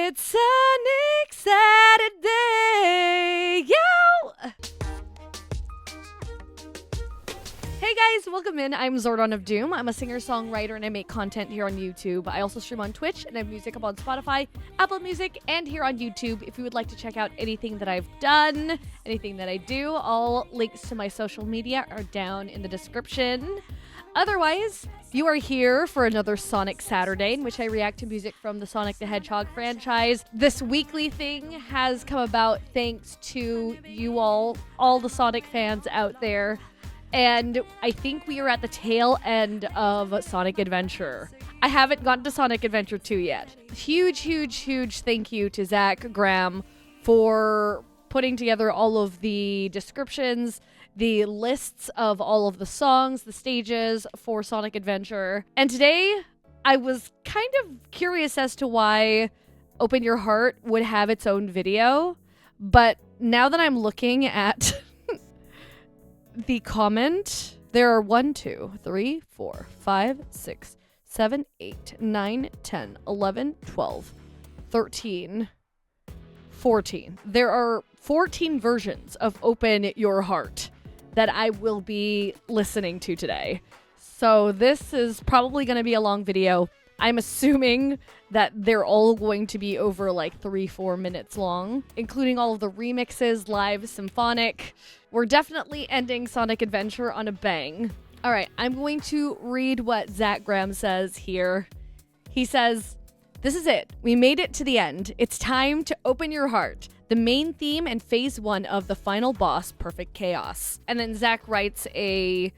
It's Sonic Saturday, yo! Hey guys, welcome in. I'm Zordon of Doom. I'm a singer-songwriter and I make content here on YouTube. I also stream on Twitch and I have music up on Spotify, Apple Music, and here on YouTube. If you would like to check out anything that I've done, anything that I do, all links to my social media are down in the description. Otherwise, you are here for another Sonic Saturday in which I react to music from the Sonic the Hedgehog franchise. This weekly thing has come about thanks to you all the Sonic fans out there. And I think we are at the tail end of Sonic Adventure. I haven't gotten to Sonic Adventure 2 yet. Huge thank you to Zach Graham for putting together all of the descriptions, the lists of all of the songs, the stages for Sonic Adventure. And today, I was kind of curious as to why Open Your Heart would have its own video. But now that I'm looking at the comment, there are 1, 2, 3, 4, 5, 6, 7, 8, 9, 10, 11, 12, 13, 14. There are 14 versions of Open Your Heart that I will be listening to today. So this is probably going to be a long video. I'm assuming that they're all going to be over like 3-4 minutes long, including all of the remixes, live, symphonic. We're definitely ending Sonic Adventure on a bang. All right, I'm going to read what Zach Graham says here. He says, "This is it. We made it to the end. It's time to open your heart. The main theme and phase 1 of the final boss, Perfect Chaos." And then Zach writes a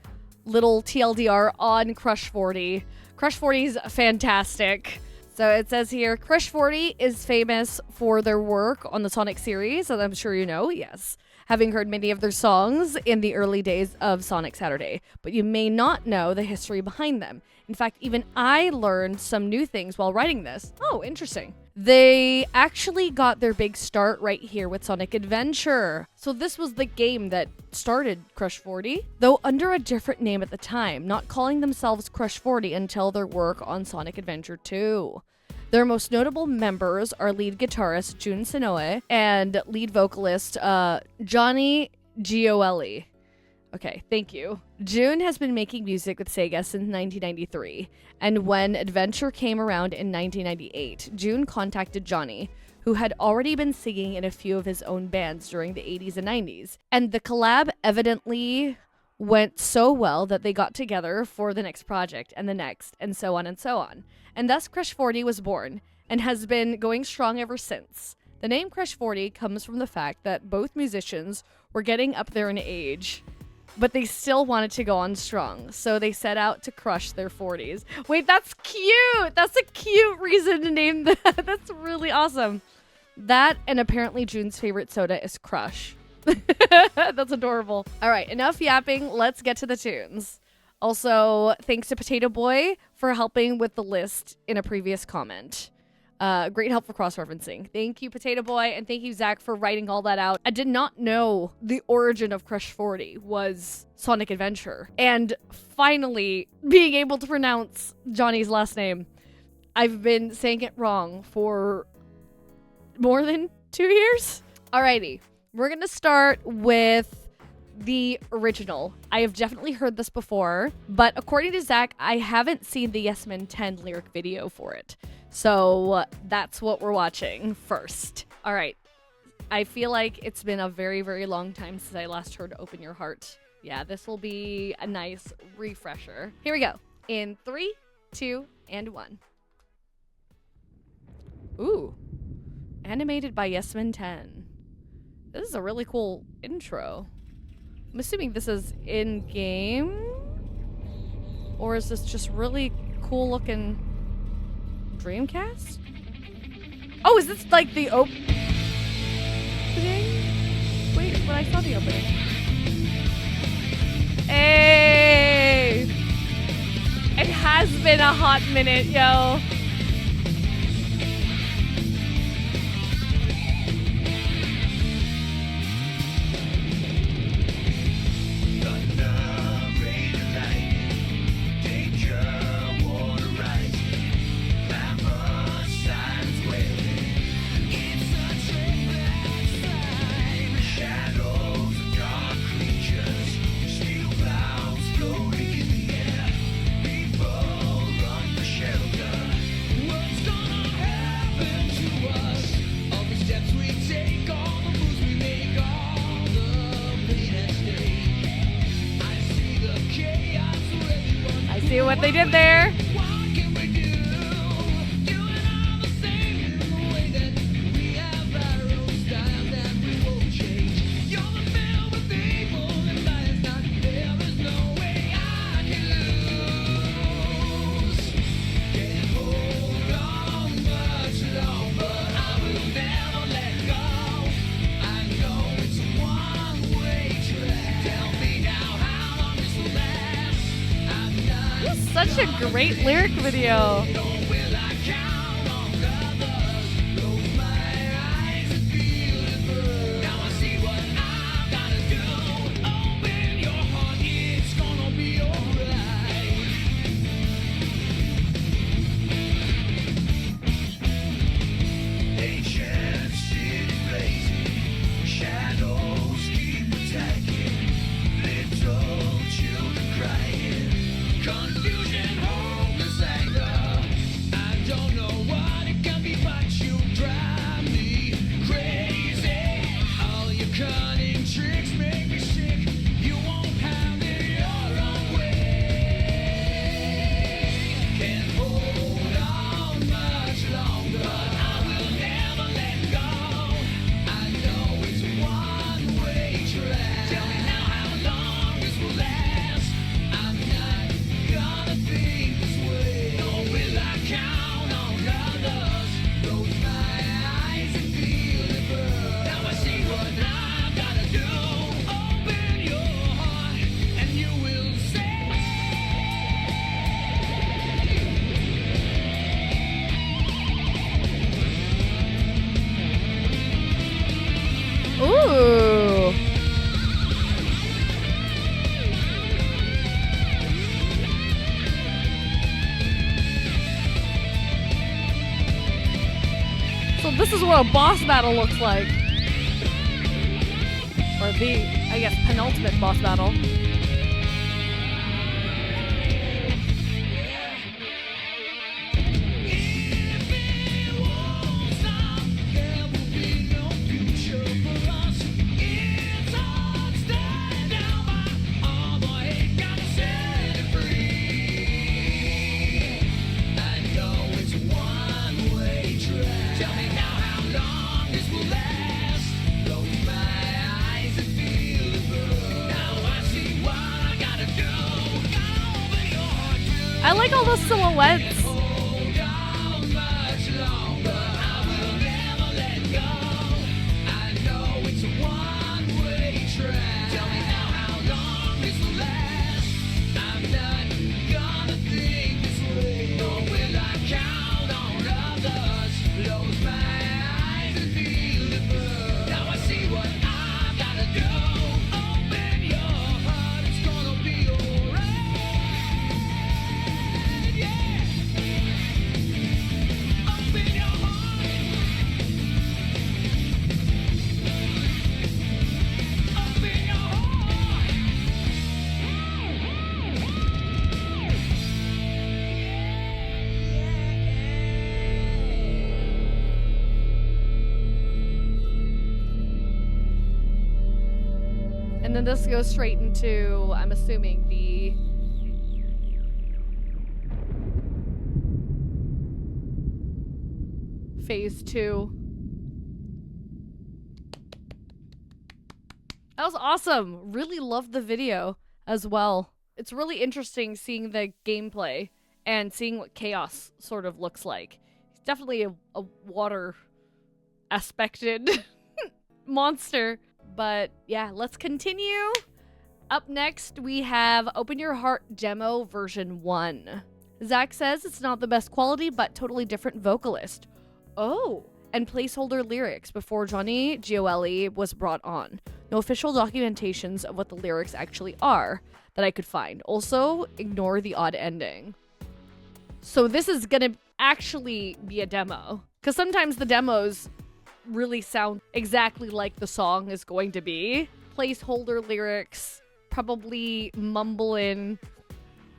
little TLDR on Crush 40. Crush 40 is fantastic. So it says here, Crush 40 is famous for their work on the Sonic series, as I'm sure you know, yes, having heard many of their songs in the early days of Sonic Saturday, but you may not know the history behind them. In fact, even I learned some new things while writing this. Oh, interesting. They actually got their big start right here with Sonic Adventure. So this was the game that started Crush 40, though under a different name at the time, not calling themselves Crush 40 until their work on Sonic Adventure 2. Their most notable members are lead guitarist Jun Senoue and lead vocalist Johnny Gioeli. Okay, thank you. Jun has been making music with Sega since 1993, and when Adventure came around in 1998, Jun contacted Johnny, who had already been singing in a few of his own bands during the 80s and 90s, and the collab evidently went so well that they got together for the next project and the next, and so on and so on. And thus Crush 40 was born, and has been going strong ever since. The name Crush 40 comes from the fact that both musicians were getting up there in age, but they still wanted to go on strong, so they set out to crush their 40s. Wait, that's cute! That's a cute reason to name that. That's really awesome. That, and apparently Jun's favorite soda is Crush. That's adorable. All right, enough yapping. Let's get to the tunes. Also, thanks to Potato Boy for helping with the list in a previous comment. Great help for cross-referencing. Thank you, Potato Boy, and thank you, Zach, for writing all that out. I did not know the origin of Crush 40 was Sonic Adventure. And finally, being able to pronounce Johnny's last name. I've been saying it wrong for more than 2 years. Alrighty, we're gonna start with the original. I have definitely heard this before, but according to Zach, I haven't seen the Yes Men 10 lyric video for it. So that's what we're watching first. All right. I feel like it's been a very long time since I last heard Open Your Heart. Yeah, this will be a nice refresher. Here we go. In 3, 2, and 1. Ooh. Animated by Yes Men 10. This is a really cool intro. I'm assuming this is in-game? Or is this just really cool-looking Dreamcast? Oh, is this like the opening? Wait, but I saw the opening. Hey! It has been a hot minute, yo. I see what they did there. Such a great lyric video. Ooh. So this is what a boss battle looks like. Or the, I guess, penultimate boss battle. I like all those silhouettes. And then this goes straight into, I'm assuming, the phase 2. That was awesome. Really loved the video as well. It's really interesting seeing the gameplay and seeing what Chaos sort of looks like. He's definitely a water aspected monster. But yeah, let's continue. Up next, we have Open Your Heart Demo version 1. Zach says it's not the best quality, but totally different vocalist. Oh, and placeholder lyrics before Johnny Gioeli was brought on. No official documentations of what the lyrics actually are that I could find. Also, ignore the odd ending. So this is gonna actually be a demo. Because sometimes the demos really sound exactly like the song is going to be. Placeholder lyrics, probably mumble in.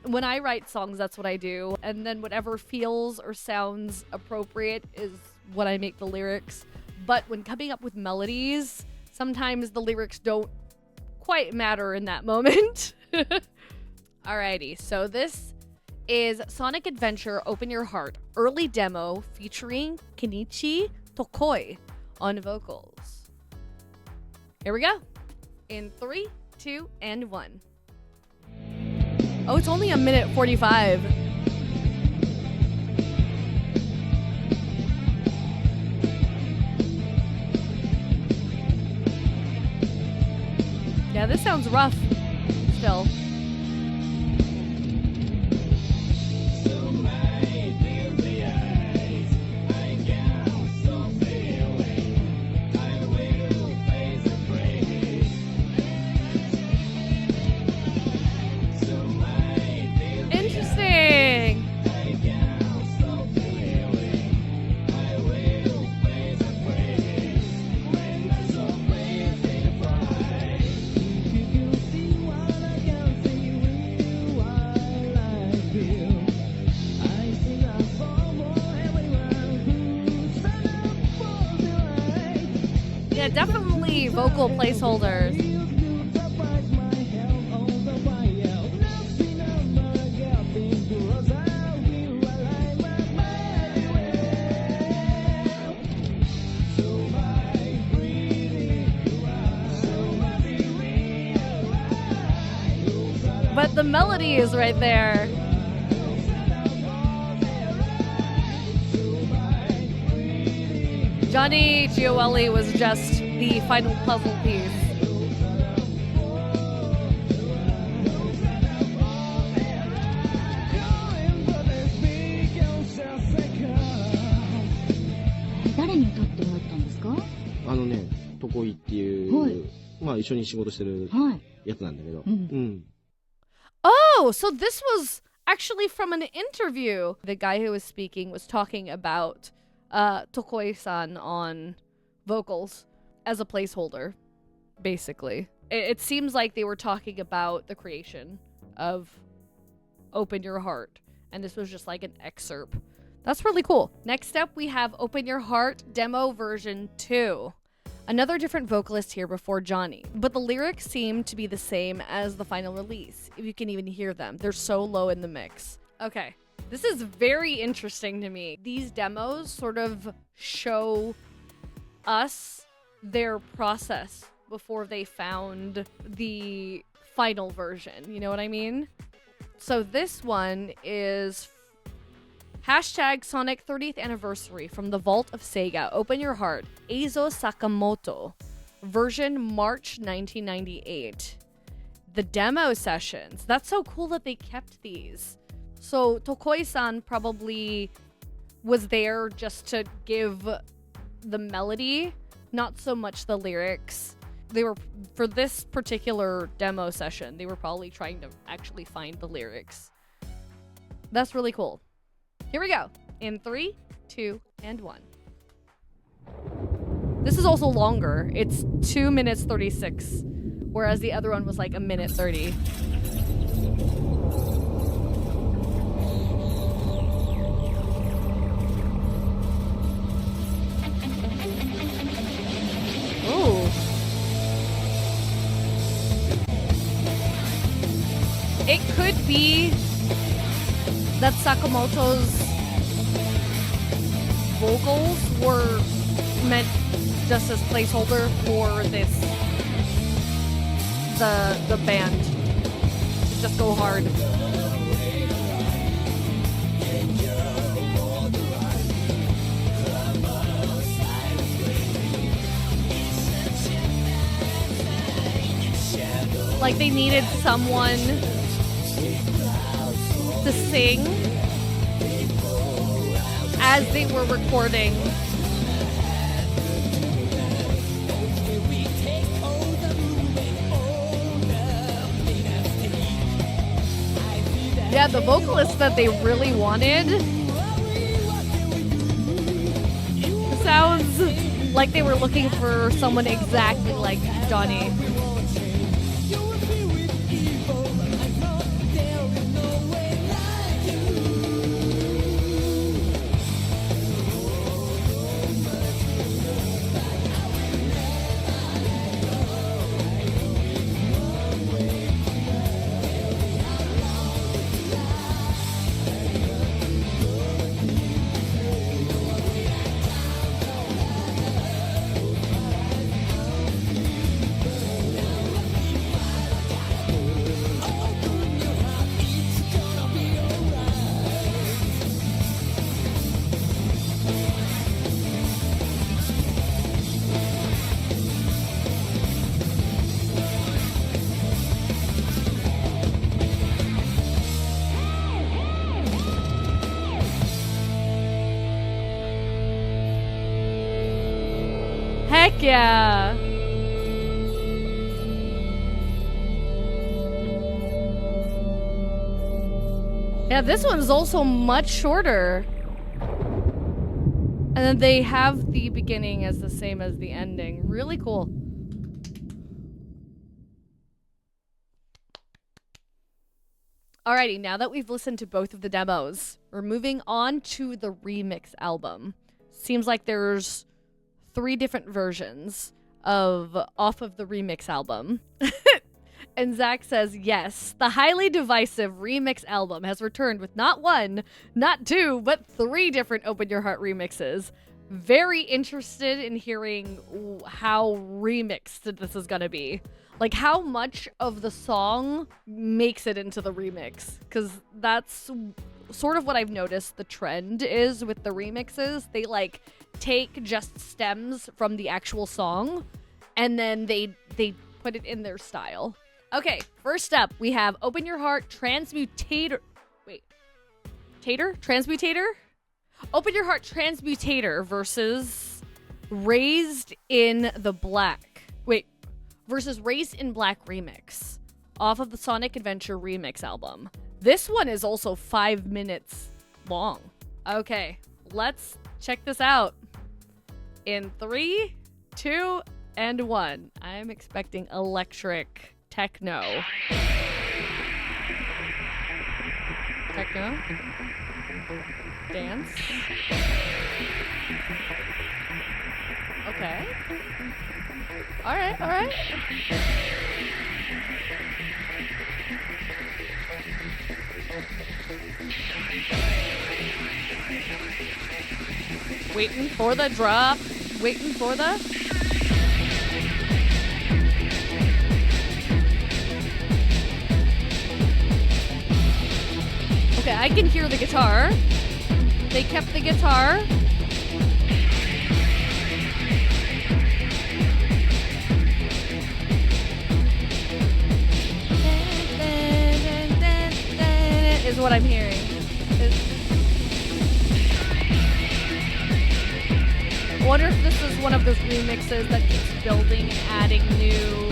When I write songs, that's what I do. And then whatever feels or sounds appropriate is what I make the lyrics. But when coming up with melodies, sometimes the lyrics don't quite matter in that moment. Alrighty, so this is Sonic Adventure Open Your Heart early demo featuring Kenichi Tokoi on vocals. Here we go. In 3, 2, and 1. Oh, it's only 1:45. Yeah, this sounds rough still. Interesting. Yeah, definitely vocal placeholders. But the melody is right there. Johnny Gioeli was just the final puzzle piece. Oh, so this was actually from an interview. The guy who was speaking was talking about Tokoi-san on vocals as a placeholder, basically. It seems like they were talking about the creation of Open Your Heart, and this was just like an excerpt. That's really cool. Next up, we have Open Your Heart Demo Version 2. Another different vocalist here before Johnny, but the lyrics seem to be the same as the final release, if you can even hear them. They're so low in the mix. Okay, this is very interesting to me. These demos sort of show us their process before they found the final version. You know what I mean? So this one is hashtag Sonic 30th Anniversary from the Vault of Sega. Open Your Heart. Eizo Sakamoto. Version March 1998. The demo sessions. That's so cool that they kept these. So Tokoi-san probably was there just to give the melody, not so much the lyrics. They were, for this particular demo session, they were probably trying to actually find the lyrics. That's really cool. Here we go. In 3, 2, and 1. This is also longer. It's 2 minutes 36, whereas the other one was like 1:30. Ooh. It could be that Sakamoto's vocals were meant just as placeholder for this, the band to just go hard. Like they needed someone to sing as they were recording. Yeah, the vocalist that they really wanted sounds like they were looking for someone exactly like Johnny. yeah. Yeah, this one's also much shorter. And then they have the beginning as the same as the ending. Really cool. Alrighty, now that we've listened to both of the demos, we're moving on to the remix album. Seems like there's 3 different versions off of the remix album. And Zach says, yes, the highly divisive remix album has returned with not 1, not 2, but 3 different Open Your Heart remixes. Very interested in hearing how remixed this is gonna be. Like, how much of the song makes it into the remix? Because that's sort of what I've noticed the trend is with the remixes. They, like, take just stems from the actual song, and then they put it in their style. Okay, first up, we have Open Your Heart Transmutator. Wait. Transmutator? Open Your Heart Transmutator versus Raised in Black remix off of the Sonic Adventure remix album. This one is also 5 minutes long. Okay, let's check this out. In 3, 2, and 1. I'm expecting electric techno. Techno? Dance? Okay. Alright. Waiting for the drop. Waiting for the... Okay, I can hear the guitar. They kept the guitar. Is what I'm hearing. I wonder if this is one of those remixes that keeps building and adding new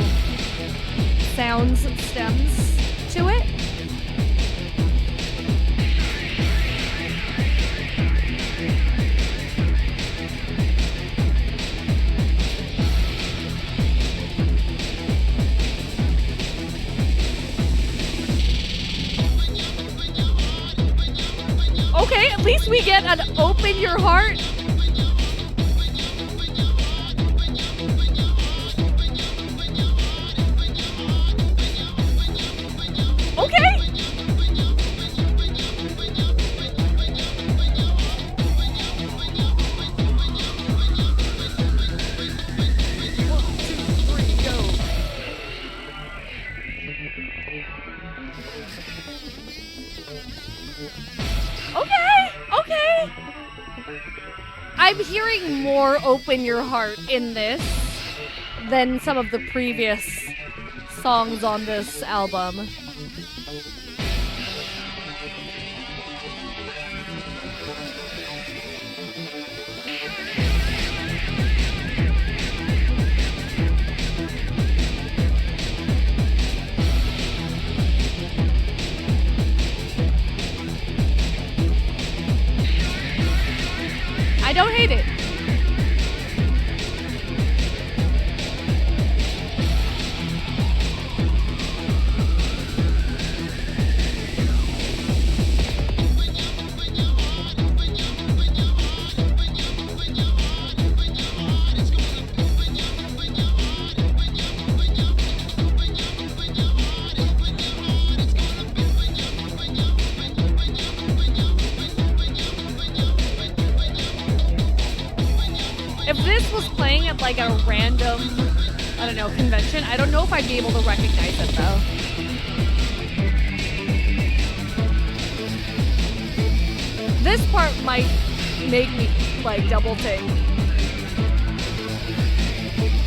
sounds and stems to it. Okay, at least we get an Open Your Heart. Okay. Okay. I'm hearing more Open Your Heart in this than some of the previous songs on this album. I don't hate it. If this was playing at like a random, I don't know, convention, I don't know if I'd be able to recognize it though. This part might make me like double think.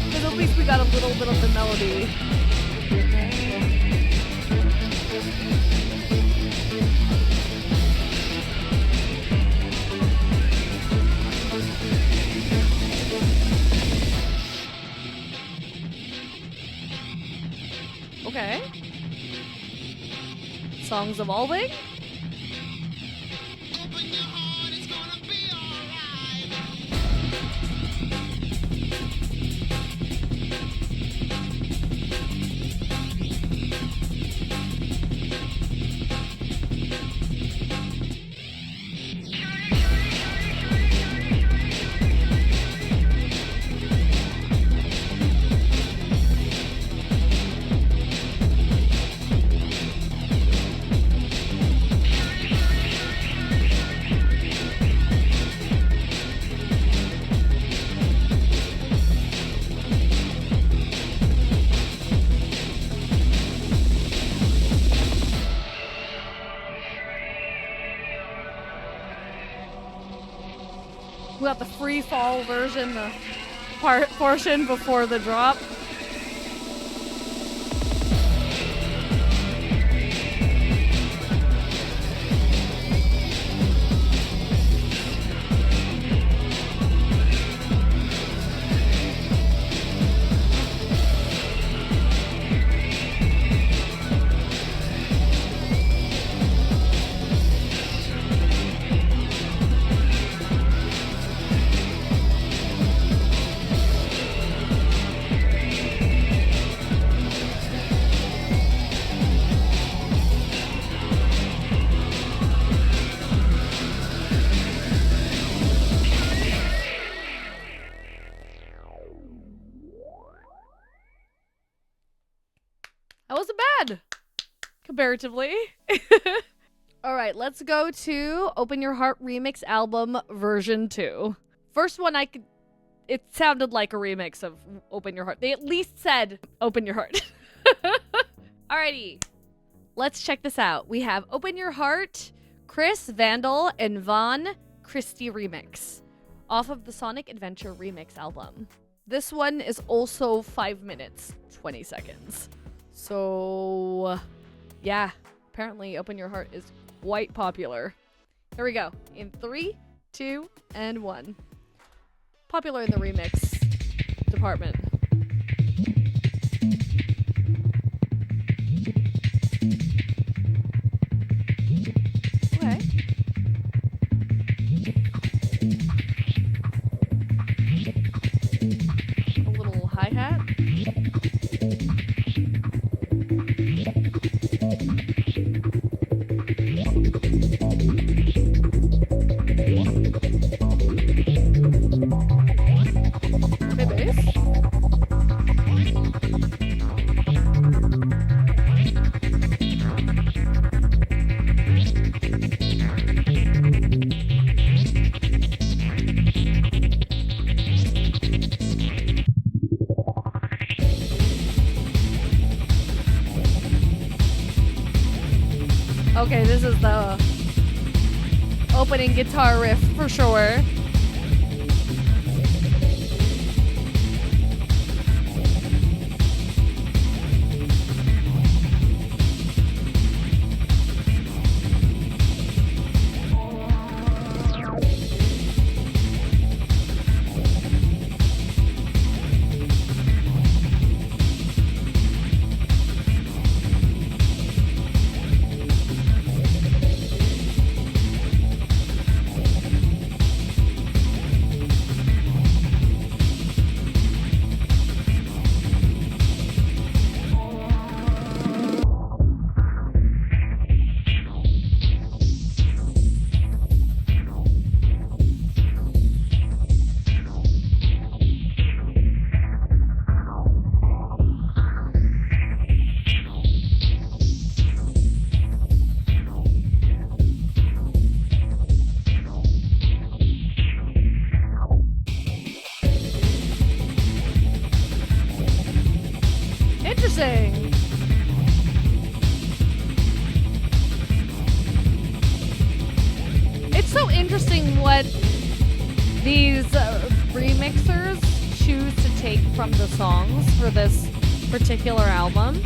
Because at least we got a little bit of the melody. Okay. Songs evolving. We got the free fall version, the portion before the drop. That wasn't bad, comparatively. All right, let's go to Open Your Heart Remix Album version 2. First one it sounded like a remix of Open Your Heart. They at least said Open Your Heart. Alrighty, let's check this out. We have Open Your Heart, Chris, Vandal, and Von Christie remix off of the Sonic Adventure Remix album. This one is also 5 minutes, 20 seconds. So, yeah, apparently Open Your Heart is quite popular. Here we go. In 3, 2, and 1. Popular in the remix department. Okay. A little hi-hat. Okay, this is the opening guitar riff for sure. Interesting. It's so interesting what these remixers choose to take from the songs for this particular album.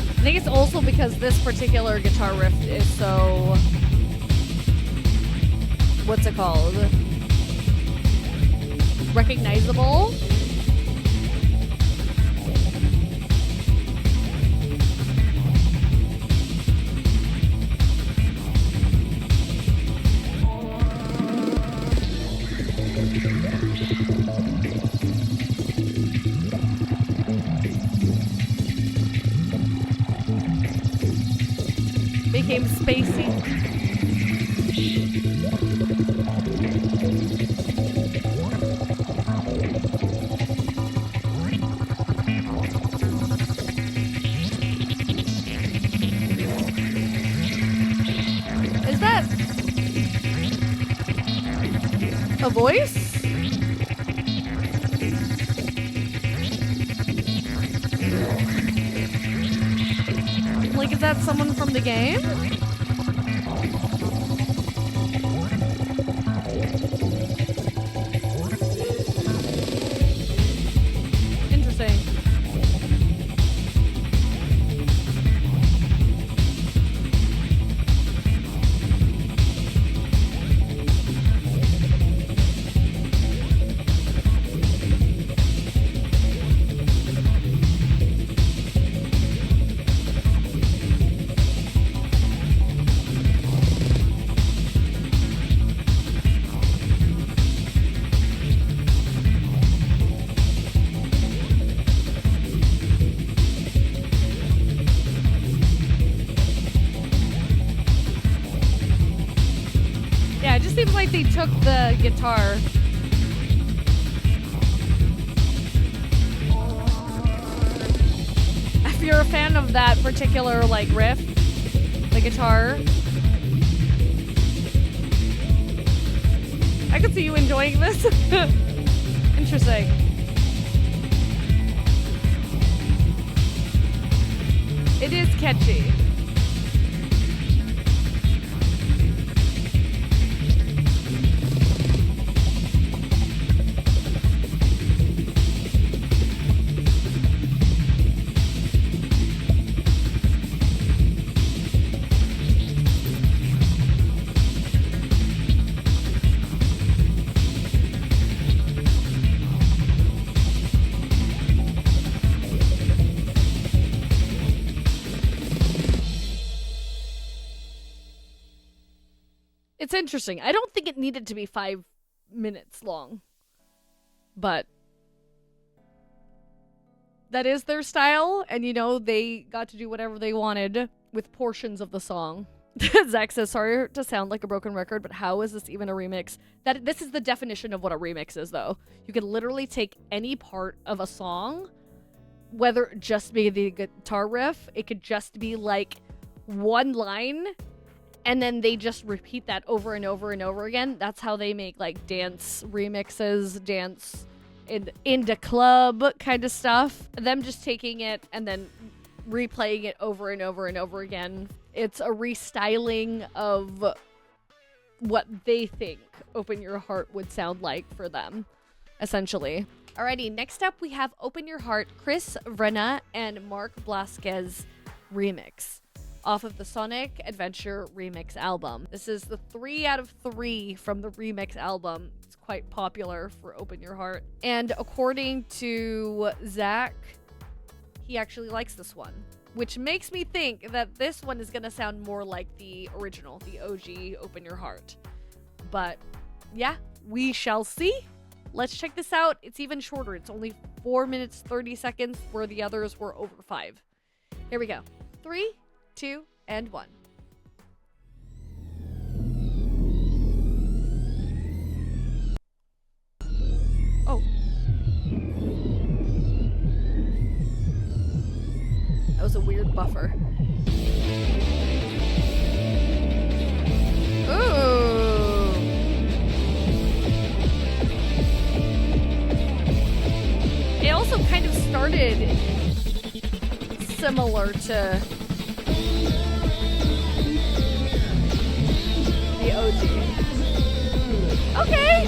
I think it's also because this particular guitar riff is so... what's it called? recognizable. Became spacey. Is that a voice? Like, is that someone from the game? Interesting. Yeah, it just seems like they took the guitar. If you're a fan of that particular like riff, the guitar, I could see you enjoying this. Interesting. It is catchy. It's interesting. I don't think it needed to be 5 minutes long, but that is their style, and you know, they got to do whatever they wanted with portions of the song. Zach says, sorry to sound like a broken record, but how is this even a remix? This is the definition of what a remix is, though. You can literally take any part of a song, whether it just be the guitar riff, it could just be like one line, and then they just repeat that over and over and over again. That's how they make like dance remixes, dance in the club kind of stuff. Them just taking it and then replaying it over and over and over again. It's a restyling of what they think Open Your Heart would sound like for them, essentially. Alrighty, next up we have Open Your Heart, Chris Vrenna and Mark Blasquez remix off of the Sonic Adventure Remix album. This is the 3 out of 3 from the remix album. It's quite popular for Open Your Heart. And according to Zach, he actually likes this one, which makes me think that this one is going to sound more like the original, the OG Open Your Heart. But yeah, we shall see. Let's check this out. It's even shorter. It's only 4 minutes, 30 seconds, where the others were over 5. Here we go. 3, 2, and 1. Oh. That was a weird buffer. Ooh. It also kind of started similar to the OG. Okay.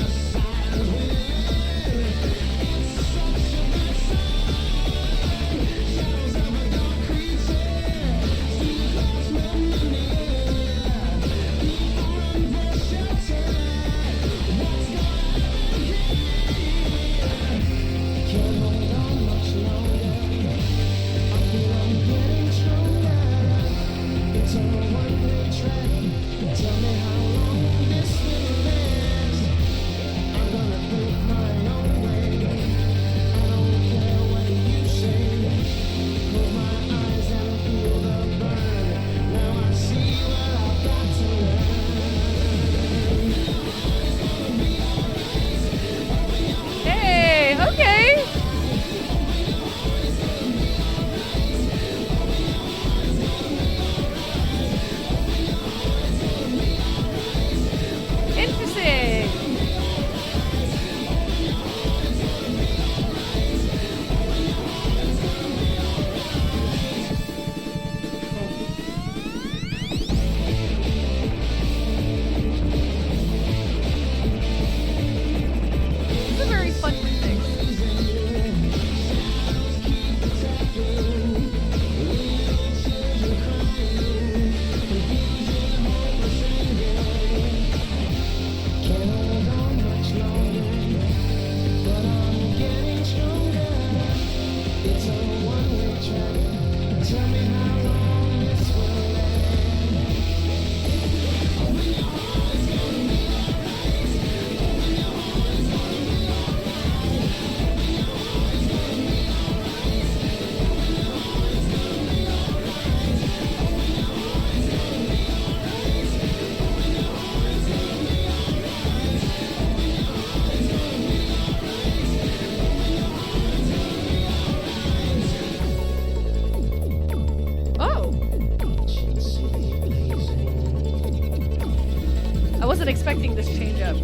I wasn't expecting this change up.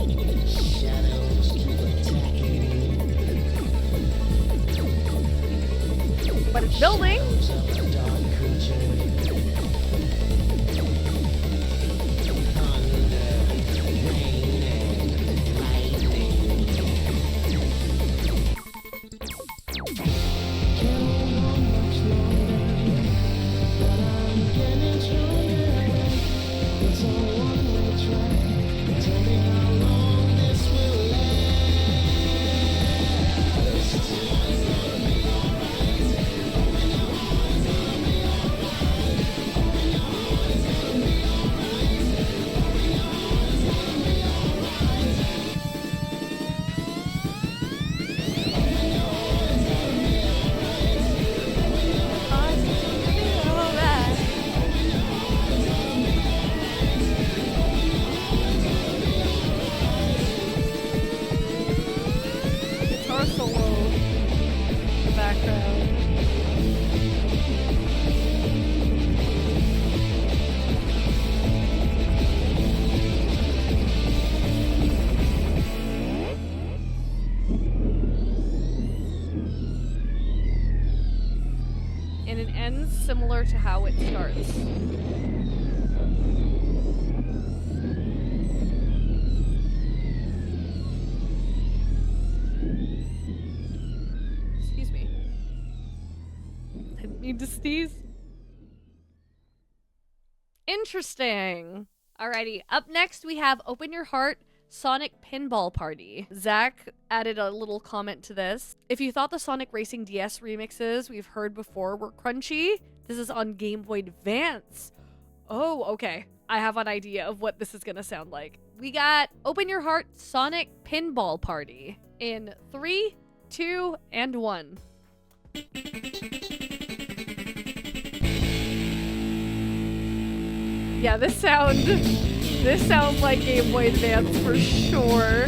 But it's building. And it ends similar to how it starts. Excuse me. I didn't mean to sneeze. Interesting. Alrighty, up next we have Open Your Heart Sonic Pinball Party. Zach added a little comment to this. If you thought the Sonic Racing DS remixes we've heard before were crunchy, this is on Game Boy Advance. Oh, okay. I have an idea of what this is gonna sound like. We got Open Your Heart Sonic Pinball Party in 3, 2, and 1. Yeah, this sounds like Game Boy Advance for sure.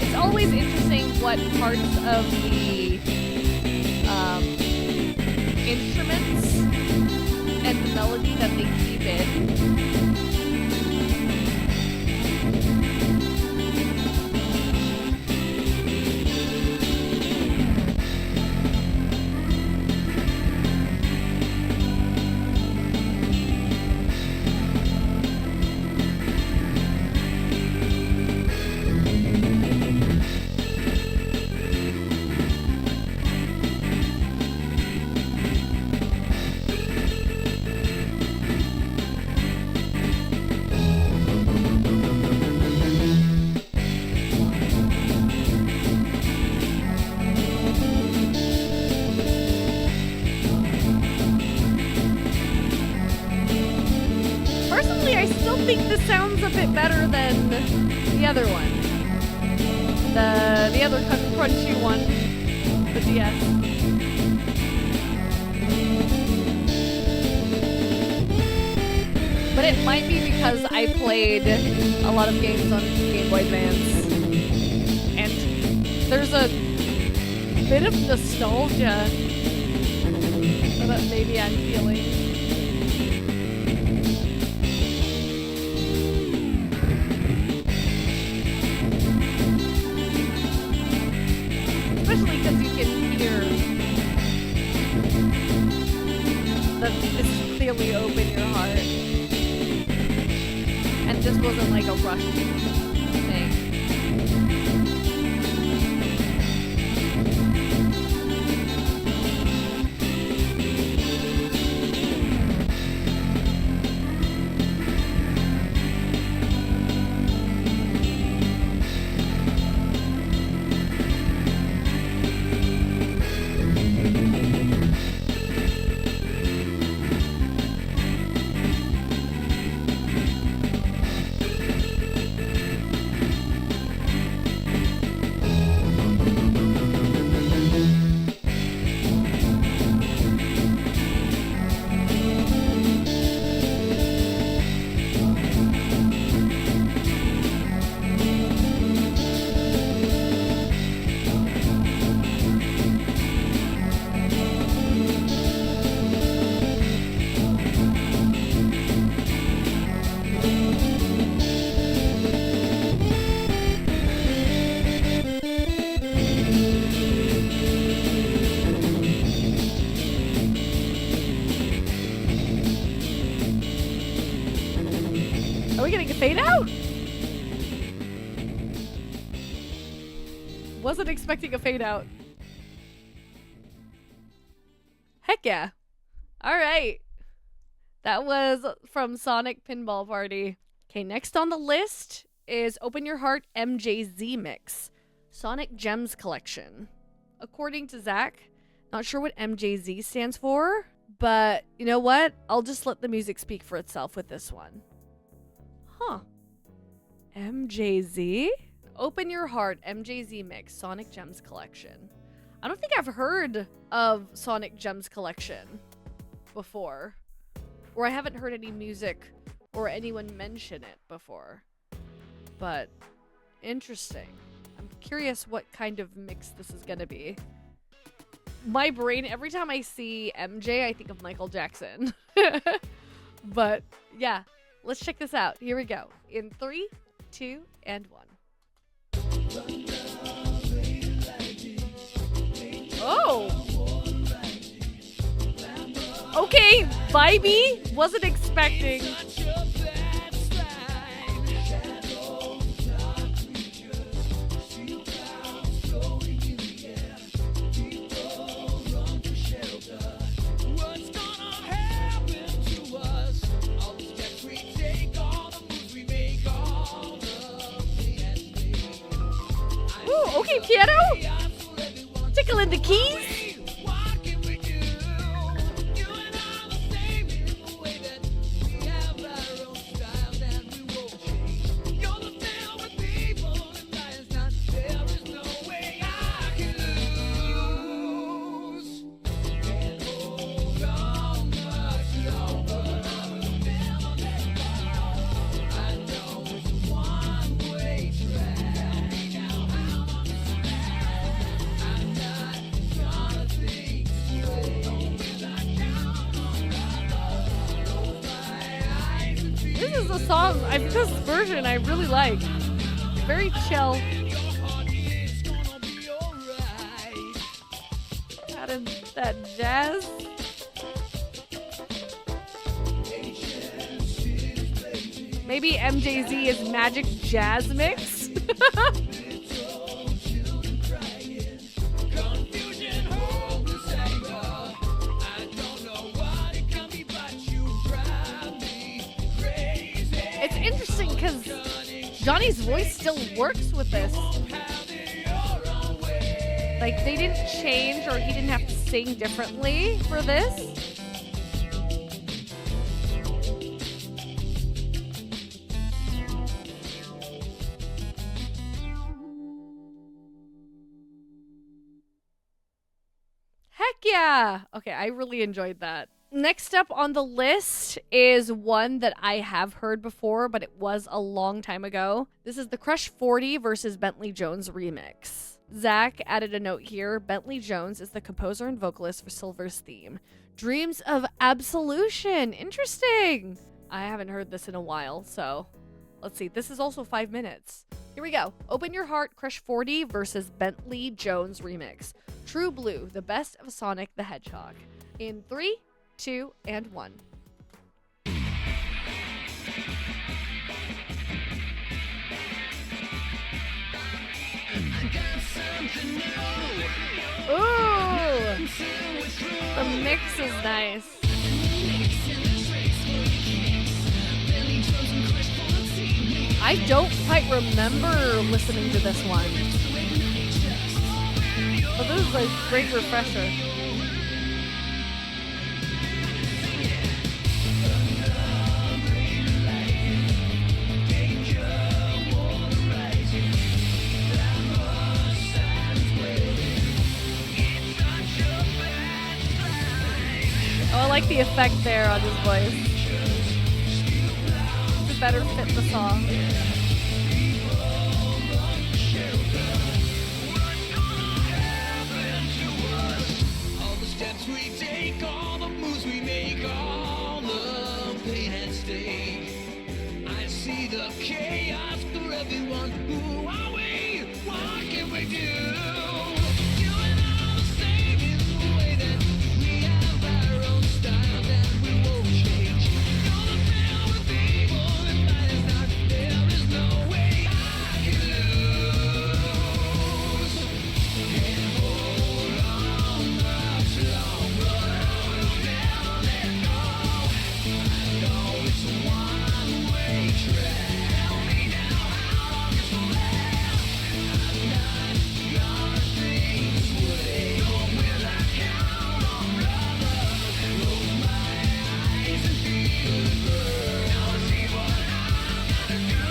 It's always interesting what parts of the instruments and the melody that they keep in. I still think this sounds a bit better than the other one. The other crunchy one, the DS. But it might be because I played a lot of games on Game Boy Advance. And there's a bit of nostalgia that maybe I'm feeling. Especially because you can hear that this is clearly Open Your Heart. And this wasn't like a rushed thing. Are we getting a fade out? Wasn't expecting a fade out. Heck yeah. All right. That was from Sonic Pinball Party. Okay, next on the list is Open Your Heart MJZ Mix. Sonic Gems Collection. According to Zach, not sure what MJZ stands for, but you know what? I'll just let the music speak for itself with this one. Huh. MJZ? Open Your Heart MJZ Mix Sonic Gems Collection. I don't think I've heard of Sonic Gems Collection before. Or I haven't heard any music or anyone mention it before. But interesting. I'm curious what kind of mix this is going to be. My brain, every time I see MJ, I think of Michael Jackson. But yeah, let's check this out. Here we go. In 3, 2, and 1. Oh! Okay, vibey. Wasn't expecting. Ooh, okay, piano. Tickling the keys. This version I really like. Very chill. Added that jazz. Maybe MJZ is Magic Jazz Mix? It's interesting because Johnny's voice still works with this. Like, they didn't change or he didn't have to sing differently for this. Heck yeah! Okay, I really enjoyed that. Next up on the list is one that I have heard before, but it was a long time ago. This is the Crush 40 versus Bentley Jones remix. Zach added a note here. Bentley Jones is the composer and vocalist for Silver's theme. Dreams of Absolution. Interesting. I haven't heard this in a while, so let's see. This is also 5 minutes. Here we go. Open Your Heart, Crush 40 versus Bentley Jones remix. True Blue, the best of Sonic the Hedgehog. In 3, 2, and 1. Ooh! The mix is nice. I don't quite remember listening to this one. But this is a great refresher. Oh, I like the effect there on his voice. To better fit the song. All the steps we take, all the moves we make, all the pain at stake. I see the chaos for everyone. Who are we? What can we do? it's a one-way track. Tell me now how long this will last. I'm not gonna think this way. Or will I count on brother? Close my eyes and feel the burn. Now I see what I'm gonna do.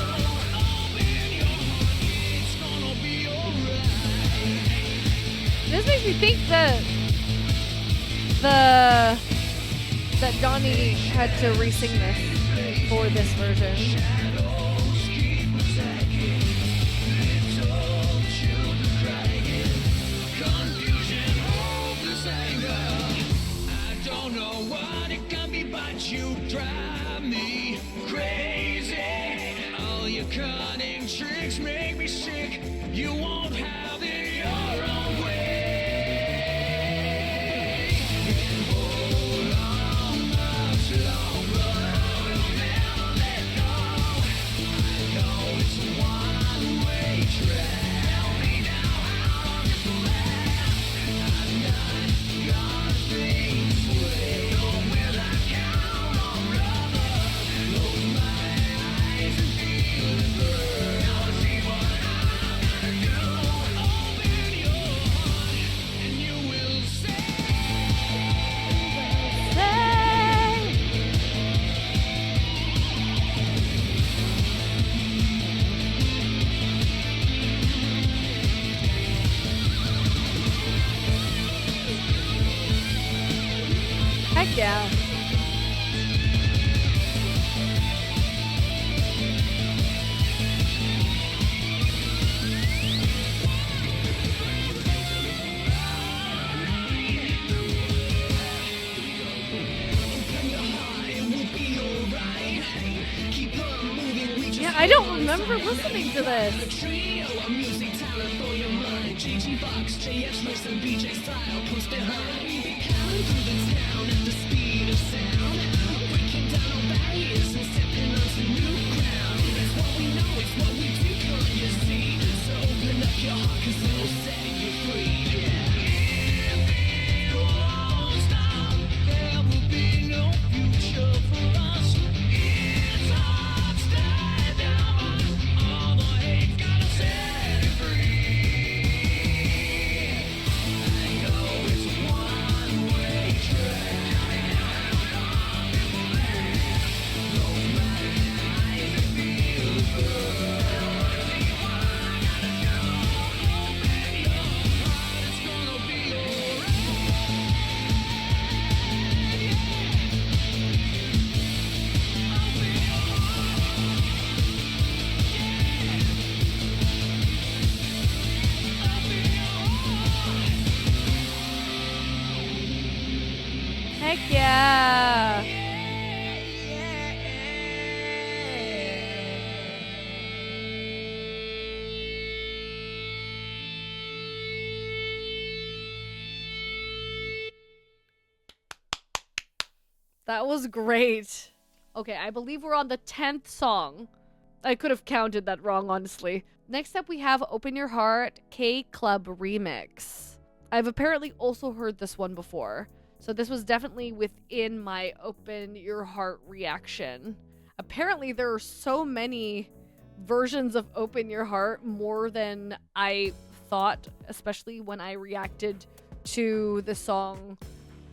Open your heart, it's gonna be alright. This makes me think that Donnie had to re-sing this for this version. Shadows keep attacking. Little children crying. Confusion, hopeless anger. I don't know what it can be, but you drive me crazy. All your cunning tricks make me sick. You won't have it your own way. Can't hold on much longer. I'll never let go. I know it's a one-way track. Tell me now how long this will last. I'm not gonna think this way. Or will I count on brother? Close my eyes and feel the burn. Now I see what I'm gonna do. Open your heart and you will say. Heck yeah. Yeah, I don't remember listening to this. Trio of music talent for your mind. JG Fox, JF Smith, and BJ Style comes behind. We be counting through the town at the speed of sound. Breaking down all barriers and stepping onto new ground. It's what we know, it's what we do, can't you see? So open up your heart, 'cause it'll set you free. Yeah. If it won't stop, there will be no future for us. It's hard to stand down. All the hate gotta set it free. I know it's a one-way track. Close my eyes and feel the burn. See what I gotta do. Open your heart, it's gonna be alright. Heck yeah. That was great. Okay, I believe we're on the 10th song. I could have counted that wrong, honestly. Next up, we have Open Your Heart K Club Remix. I've apparently also heard this one before, so this was definitely within my Open Your Heart reaction. Apparently, there are so many versions of Open Your Heart, more than I thought, especially when I reacted to the song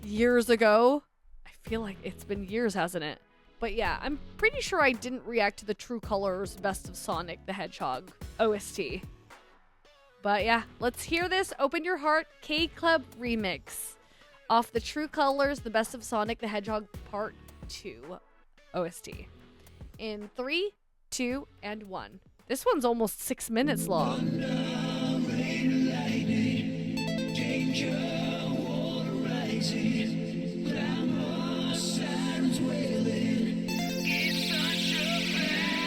years ago. I feel like it's been years, hasn't it? But yeah, I'm pretty sure I didn't react to the True Colors Best of Sonic the Hedgehog OST. But yeah, let's hear this Open Your Heart K Club Remix off the True Colors The Best of Sonic the Hedgehog Part 2 OST. In 3, 2, and 1. This one's almost 6 minutes long.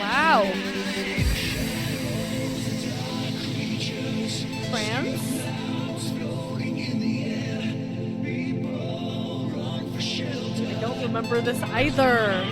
Wow. France? I don't remember this either.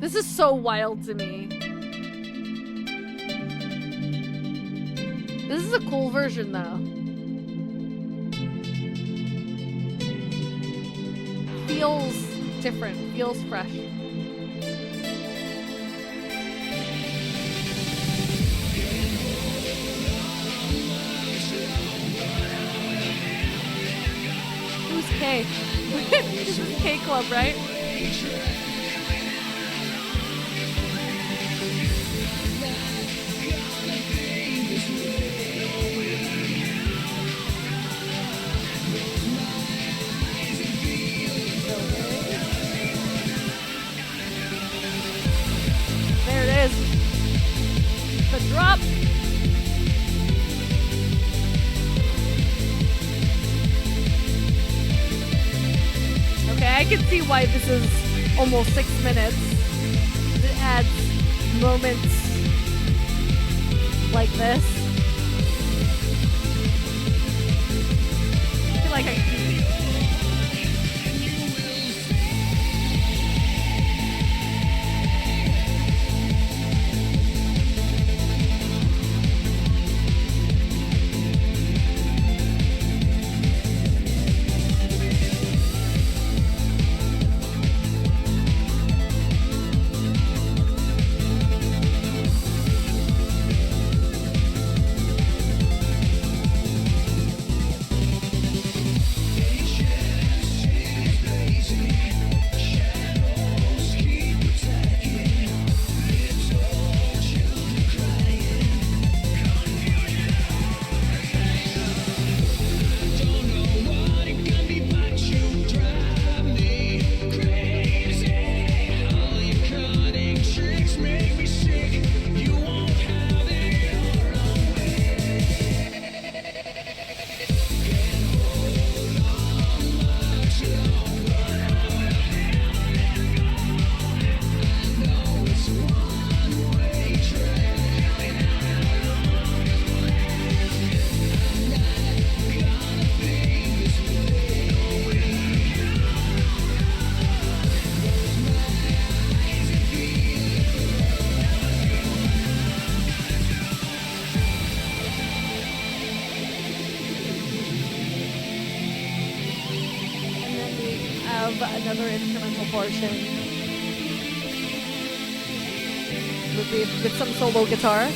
This is so wild to me. This is a cool version though. Feels different, feels fresh. Who's K? This is K Club, right? There it is. The drop. Okay, I can see why this is almost 6 minutes. It adds moments like this. I feel like I another instrumental portion with some solo guitar.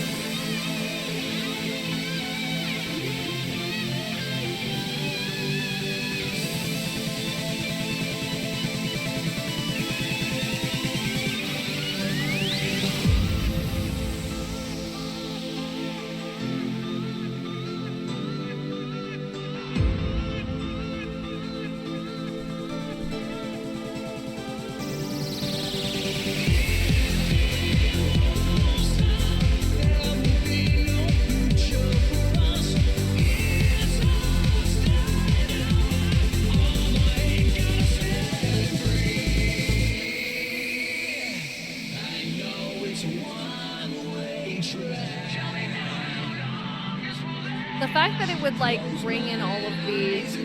The fact that it would like bring in all of these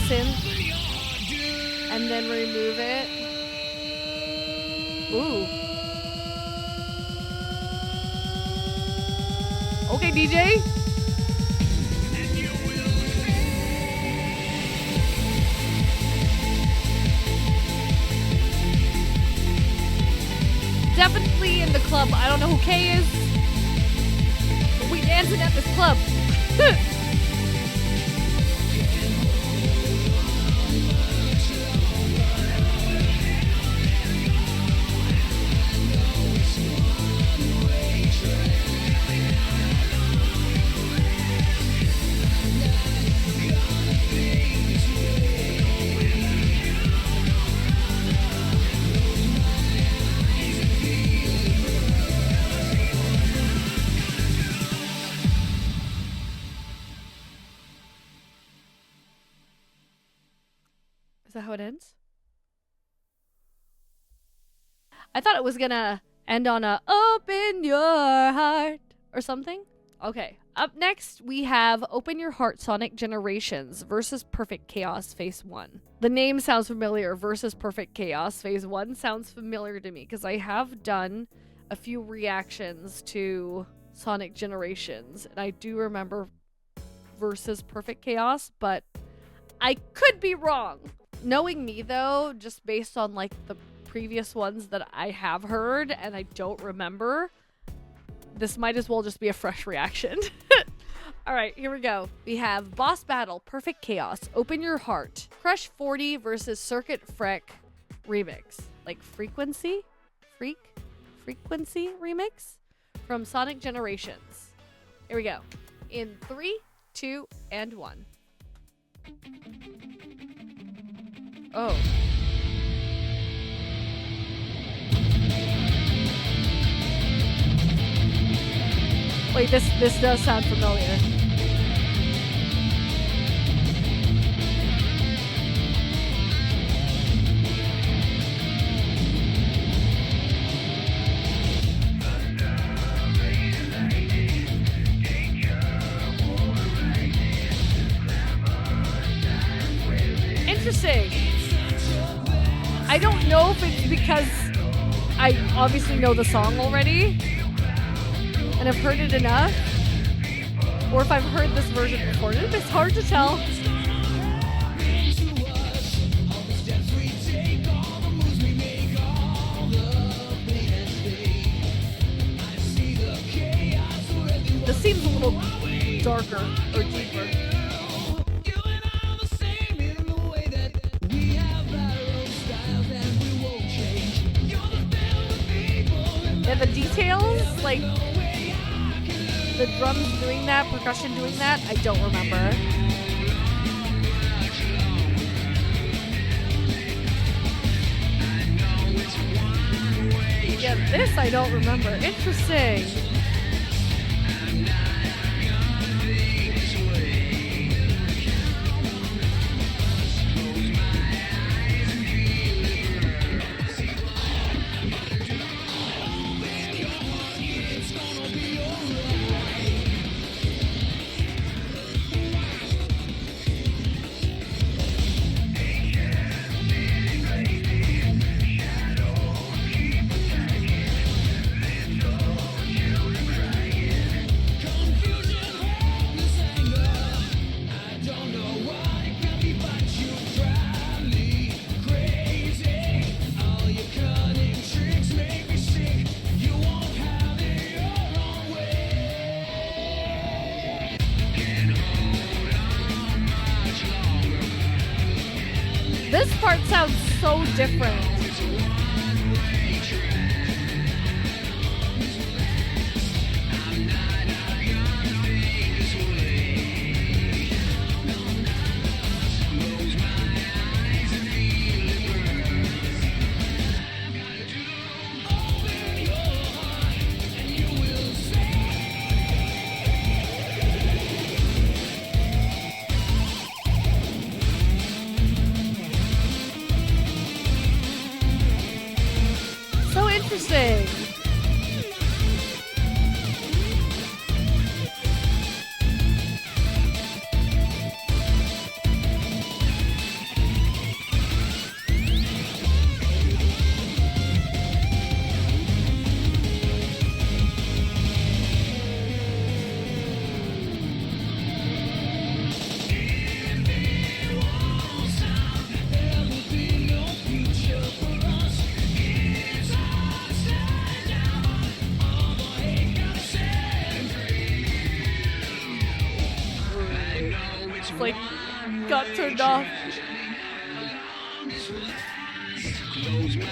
synth and then remove it. Ooh. Okay, DJ. Definitely in the club. I don't know who K is, but we dancing at this club. Is that how it ends? I thought it was gonna end on a open your heart or something. Okay. Up next, we have Open Your Heart Sonic Generations versus Perfect Chaos Phase 1. The name sounds familiar. Versus Perfect Chaos Phase 1 sounds familiar to me because I have done a few reactions to Sonic Generations, and I do remember versus Perfect Chaos, but I could be wrong. Knowing me, though, just based on like the previous ones that I have heard and I don't remember, this might as well just be a fresh reaction. All right, here we go. We have Boss Battle, Perfect Chaos, Open Your Heart, Crush 40 versus Circuit Freq Remix. Like Frequency Remix from Sonic Generations. Here we go. In 3, 2, and 1. Oh. Wait, this does sound familiar. Interesting. I don't know if it's because I obviously know the song already and I've heard it enough, or if I've heard this version before. It's hard to tell. This seems a little darker or deeper. Yeah, the details, like the drums doing that, percussion doing that, I don't remember. Yeah, this I don't remember. Interesting. This part sounds so different. Interesting. Like got turned off. Close my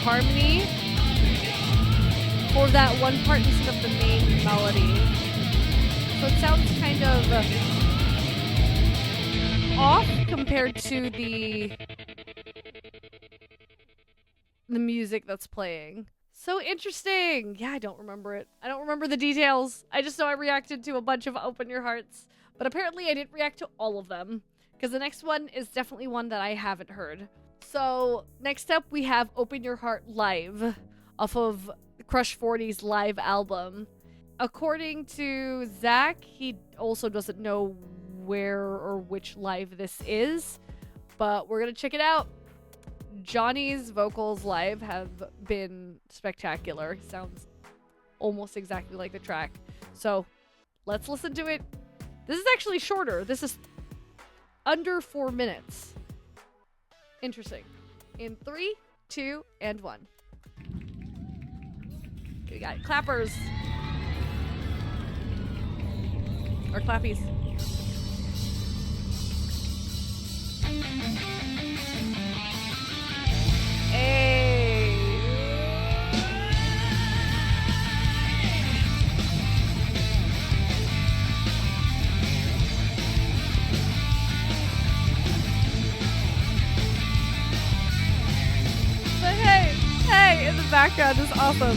harmony for that one part instead of the main melody. So it sounds kind of off compared to the music that's playing. So interesting. Yeah, I don't remember it. I don't remember the details. I just know I reacted to a bunch of Open Your Hearts. But apparently I didn't react to all of them, because the next one is definitely one that I haven't heard. So next up we have Open Your Heart Live off of Crush 40's live album. According to Zach, he also doesn't know where or which live this is, but we're gonna check it out. Johnny's vocals live have been spectacular. He sounds almost exactly like the track. So let's listen to it. This is actually shorter. This is under 4 minutes. Interesting. In 3, 2, and 1. We got clappers. Or clappies. Hey. But hey, in the background is awesome.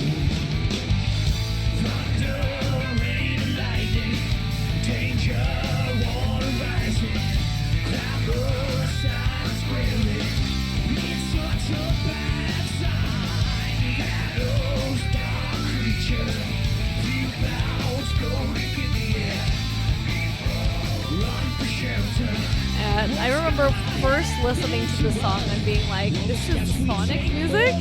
And I remember first listening to the song and being like, this is Sonic music?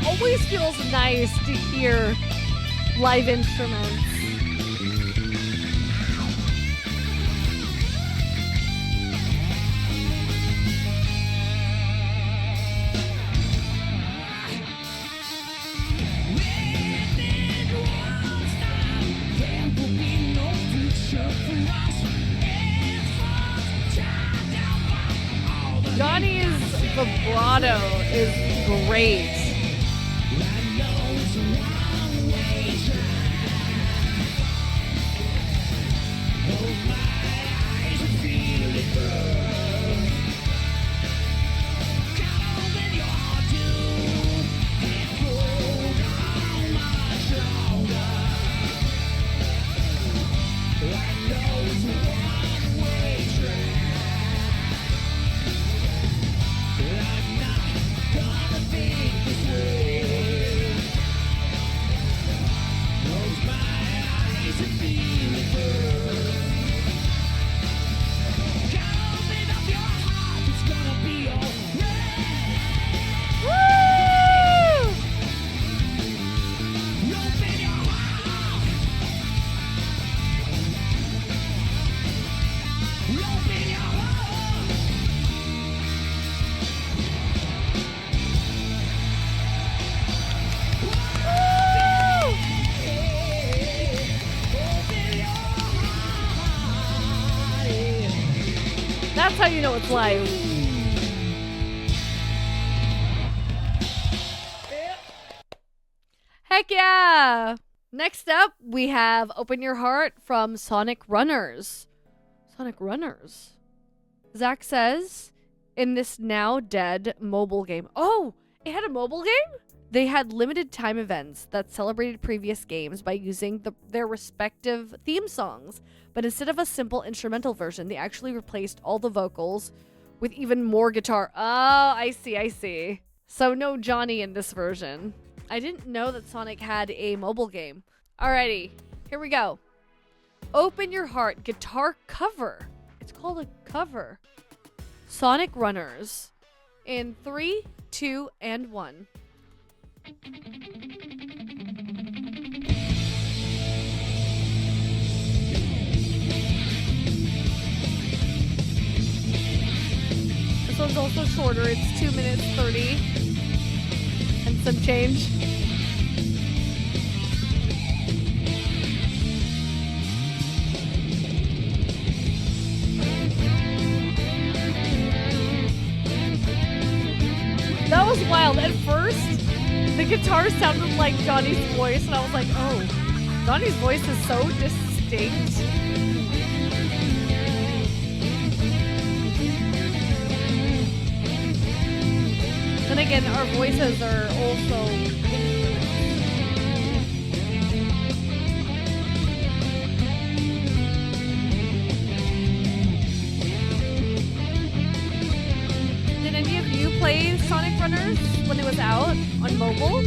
Always feels nice to hear live instruments. Johnny's vibrato is great. That's how you know it's live. Heck yeah! Next up, we have Open Your Heart from Sonic Runners. Sonic Runners. Zach says, in this now dead mobile game. Oh, it had a mobile game? They had limited time events that celebrated previous games by using their respective theme songs. But instead of a simple instrumental version, they actually replaced all the vocals with even more guitar. Oh, I see. So no Johnny in this version. I didn't know that Sonic had a mobile game. Alrighty, here we go. Open Your Heart guitar cover. It's called a cover. Sonic Runners. In 3, 2, and 1. This one's also shorter. It's 2 minutes 30 and some change. That was wild. At first, the guitar sounded like Johnny's voice, and I was like, oh, Johnny's voice is so distinct. Then again, our voices are also Did any of you play Sonic Runners when it was out on mobile?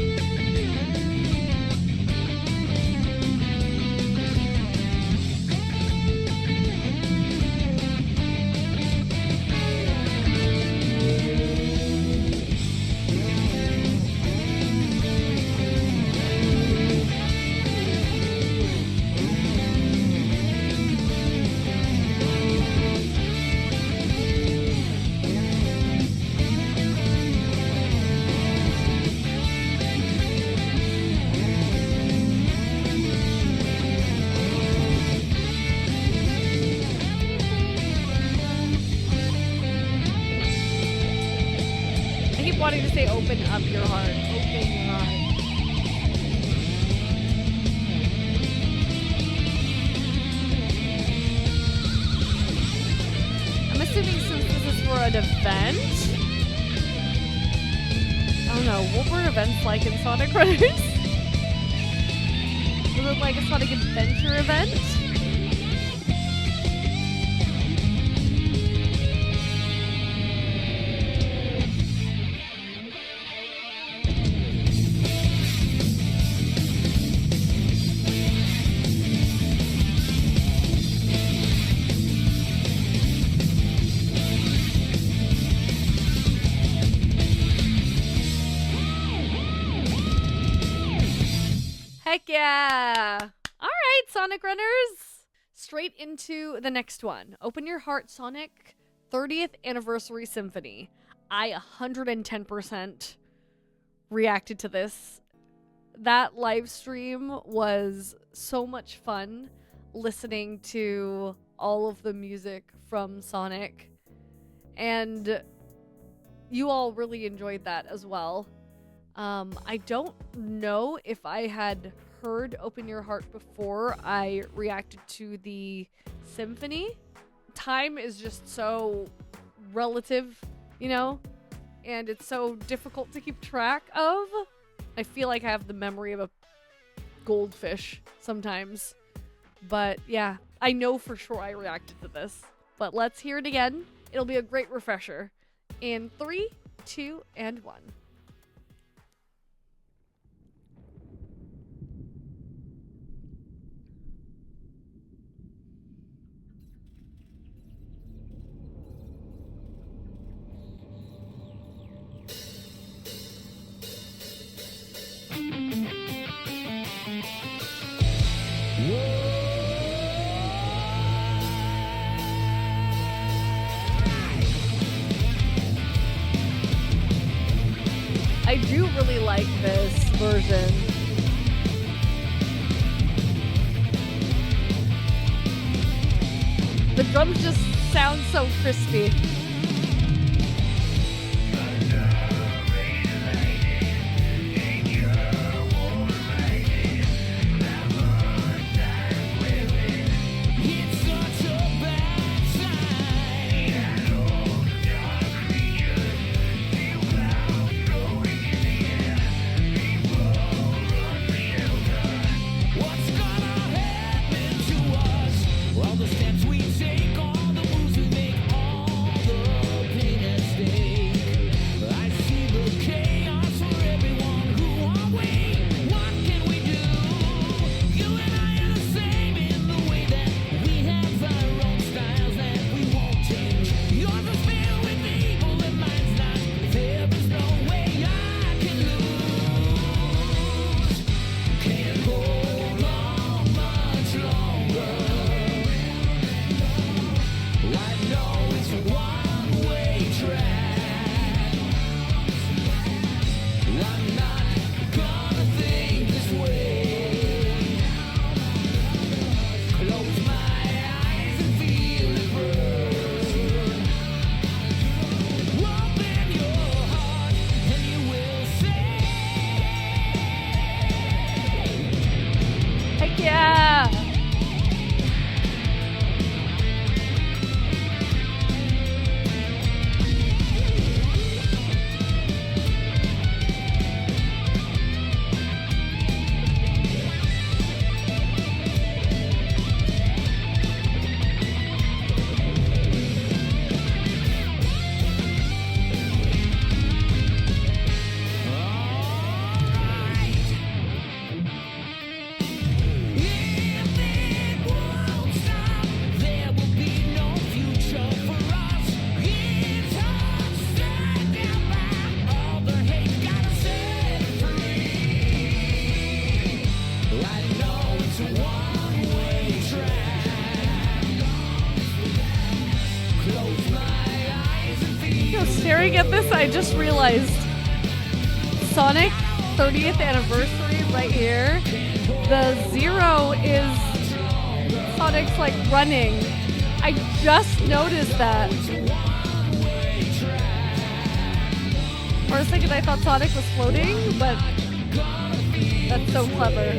Wanting to say open up your heart. Open your heart. I'm assuming since this is for an event. I don't know. What were events like in Sonic Runners? Was it like a Sonic Adventure event? Heck yeah! Alright, Sonic Runners! Straight into the next one. Open Your Heart Sonic 30th Anniversary Symphony. I 110% reacted to this. That live stream was so much fun listening to all of the music from Sonic. And you all really enjoyed that as well. I don't know if I had heard Open Your Heart before I reacted to the symphony. Time is just so relative, you know, and it's so difficult to keep track of. I feel like I have the memory of a goldfish sometimes. But yeah, I know for sure I reacted to this. But let's hear it again. It'll be a great refresher. In 3, 2, and 1. I do really like this version. The drums just sound so crispy. I just realized Sonic 30th anniversary right here. The 0 is Sonic's like running. I just noticed that. For a second I thought Sonic was floating, but that's so clever.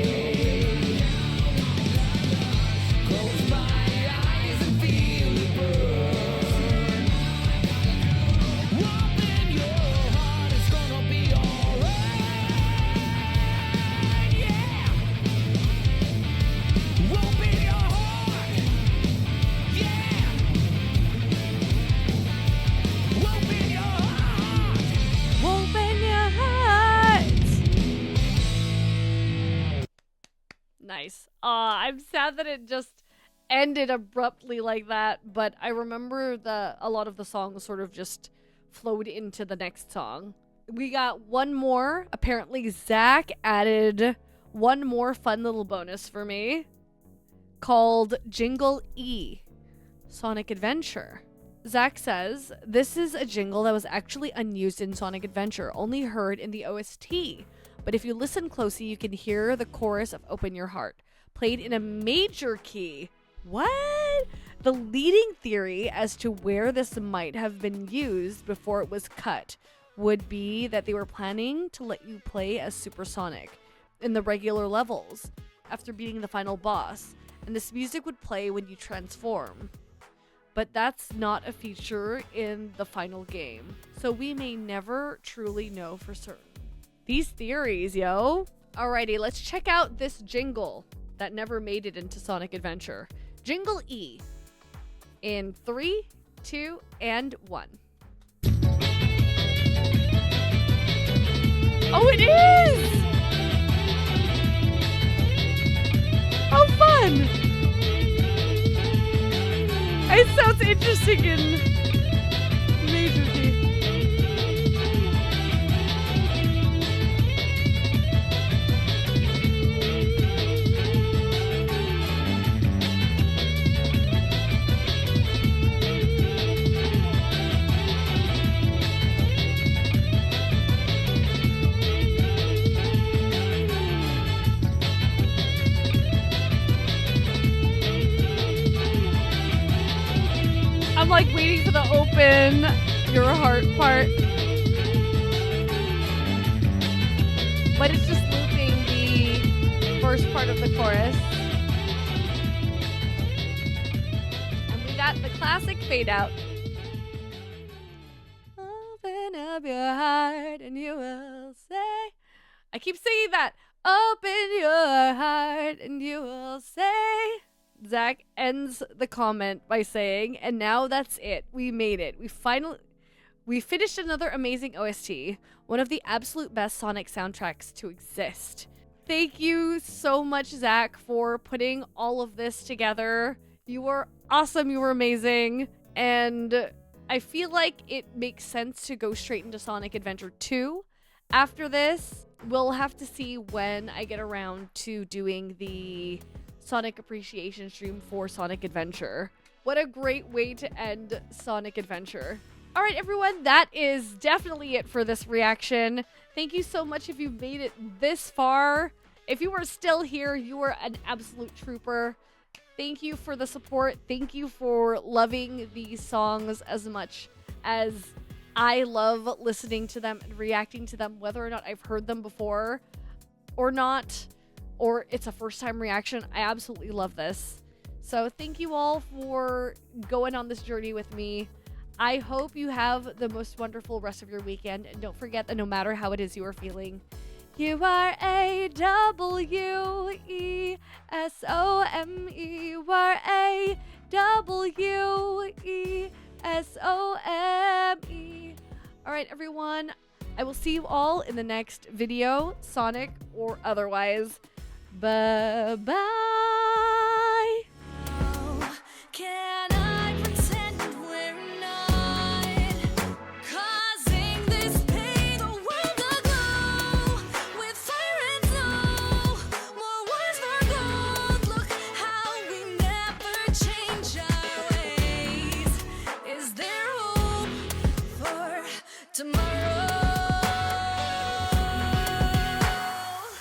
Nice. I'm sad that it just ended abruptly like that, but I remember a lot of the songs sort of just flowed into the next song. We got one more. Apparently Zach added one more fun little bonus for me called Jingle E, Sonic Adventure. Zach says, this is a jingle that was actually unused in Sonic Adventure, only heard in the OST. But if you listen closely, you can hear the chorus of Open Your Heart, played in a major key. What? The leading theory as to where this might have been used before it was cut would be that they were planning to let you play as Supersonic in the regular levels after beating the final boss, and this music would play when you transform. But that's not a feature in the final game, so we may never truly know for certain. These theories, yo. Alrighty, let's check out this jingle that never made it into Sonic Adventure. Jingle E. In 3, 2, and 1. Oh, it is! How fun! It sounds interesting in major key. I'm like waiting for the open your heart part. But it's just looping the first part of the chorus. And we got the classic fade out. Open up your heart and you will say. I keep saying that. Open your heart and you will say. Zach ends the comment by saying, and now that's it. We made it. We finished another amazing OST, one of the absolute best Sonic soundtracks to exist. Thank you so much, Zach, for putting all of this together. You were awesome. You were amazing. And I feel like it makes sense to go straight into Sonic Adventure 2. After this, we'll have to see when I get around to doing the Sonic Appreciation stream for Sonic Adventure. What a great way to end Sonic Adventure. All right, everyone, that is definitely it for this reaction. Thank you so much if you've made it this far. If you are still here, you are an absolute trooper. Thank you for the support. Thank you for loving these songs as much as I love listening to them and reacting to them, whether or not I've heard them before or not, or it's a first-time reaction. I absolutely love this. So thank you all for going on this journey with me. I hope you have the most wonderful rest of your weekend. And don't forget that no matter how it is you are feeling, you are A-W-E-S-O-M-E. You are A-W-E-S-O-M-E. All right, everyone. I will see you all in the next video, Sonic or otherwise. Bye-bye. Can I pretend we're not causing this pain? The world aglow with fire and snow. More wars for gold. Look how we never change our ways. Is there hope for Tomorrow